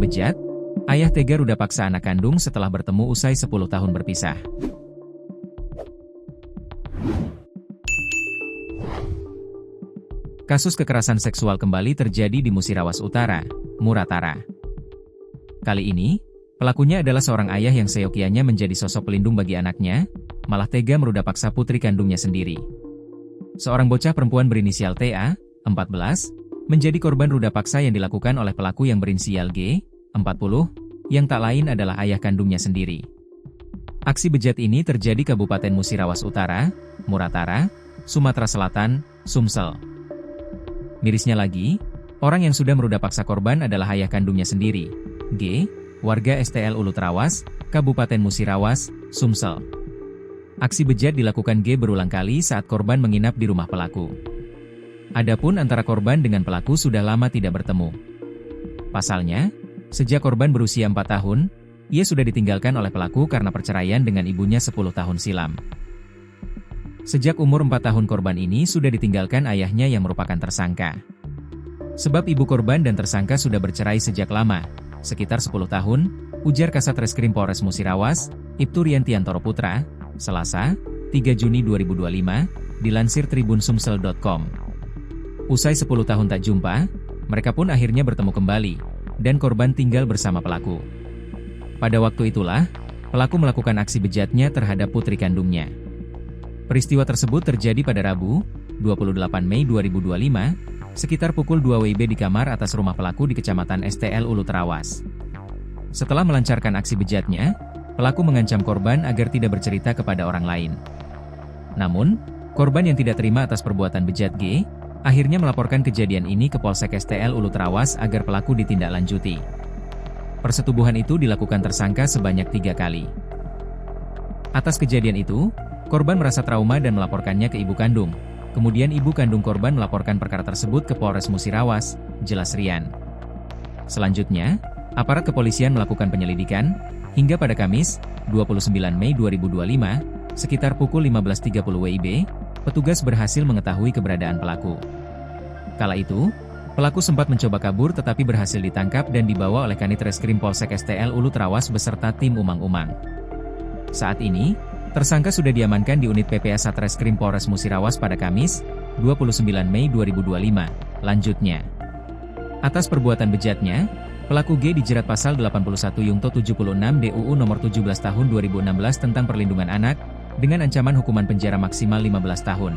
Bejat, ayah tega ruda paksa anak kandung setelah bertemu usai 10 tahun berpisah. Kasus kekerasan seksual kembali terjadi di Musirawas Utara, Muratara. Kali ini, pelakunya adalah seorang ayah yang seyogianya menjadi sosok pelindung bagi anaknya, malah tega meruda paksa putri kandungnya sendiri. Seorang bocah perempuan berinisial TA, 14, menjadi korban ruda paksa yang dilakukan oleh pelaku yang berinisial G, 40, yang tak lain adalah ayah kandungnya sendiri. Aksi bejat ini terjadi Kabupaten Musirawas Utara, Muratara, Sumatera Selatan, Sumsel. Mirisnya lagi, orang yang sudah meruda paksa korban adalah ayah kandungnya sendiri, G, warga STL Ulu Trawas, Kabupaten Musirawas, Sumsel. Aksi bejat dilakukan G berulang kali saat korban menginap di rumah pelaku. Adapun antara korban dengan pelaku sudah lama tidak bertemu. Pasalnya, sejak korban berusia 4 tahun, ia sudah ditinggalkan oleh pelaku karena perceraian dengan ibunya 10 tahun silam. Sejak umur 4 tahun korban ini sudah ditinggalkan ayahnya yang merupakan tersangka. Sebab ibu korban dan tersangka sudah bercerai sejak lama, sekitar 10 tahun, ujar Kasat Reskrim Polres Musirawas, Ibtu Riantiantoro Putra, Selasa, 3 Juni 2025, dilansir tribunsumsel.com. Usai 10 tahun tak jumpa, mereka pun akhirnya bertemu kembali, dan korban tinggal bersama pelaku. Pada waktu itulah, pelaku melakukan aksi bejatnya terhadap putri kandungnya. Peristiwa tersebut terjadi pada Rabu, 28 Mei 2025, sekitar pukul 2 WIB di kamar atas rumah pelaku di Kecamatan STL Ulu Trawas. Setelah melancarkan aksi bejatnya, pelaku mengancam korban agar tidak bercerita kepada orang lain. Namun, korban yang tidak terima atas perbuatan bejat G, akhirnya melaporkan kejadian ini ke Polsek STL Ulu Trawas agar pelaku ditindaklanjuti. Persetubuhan itu dilakukan tersangka sebanyak 3 kali. Atas kejadian itu, korban merasa trauma dan melaporkannya ke ibu kandung. Kemudian ibu kandung korban melaporkan perkara tersebut ke Polres Musirawas, jelas Rian. Selanjutnya, aparat kepolisian melakukan penyelidikan, hingga pada Kamis, 29 Mei 2025, sekitar pukul 15.30 WIB, petugas berhasil mengetahui keberadaan pelaku. Kala itu, pelaku sempat mencoba kabur tetapi berhasil ditangkap dan dibawa oleh Kanit Reskrim Polsek STL Ulu Trawas beserta tim Umang-Umang. Saat ini, tersangka sudah diamankan di unit PPA Satreskrim Polres Musirawas pada Kamis, 29 Mei 2025. Lanjutnya, atas perbuatan bejatnya, pelaku G dijerat pasal 81 Yungto 76 DUU nomor 17 tahun 2016 tentang perlindungan anak, dengan ancaman hukuman penjara maksimal 15 tahun.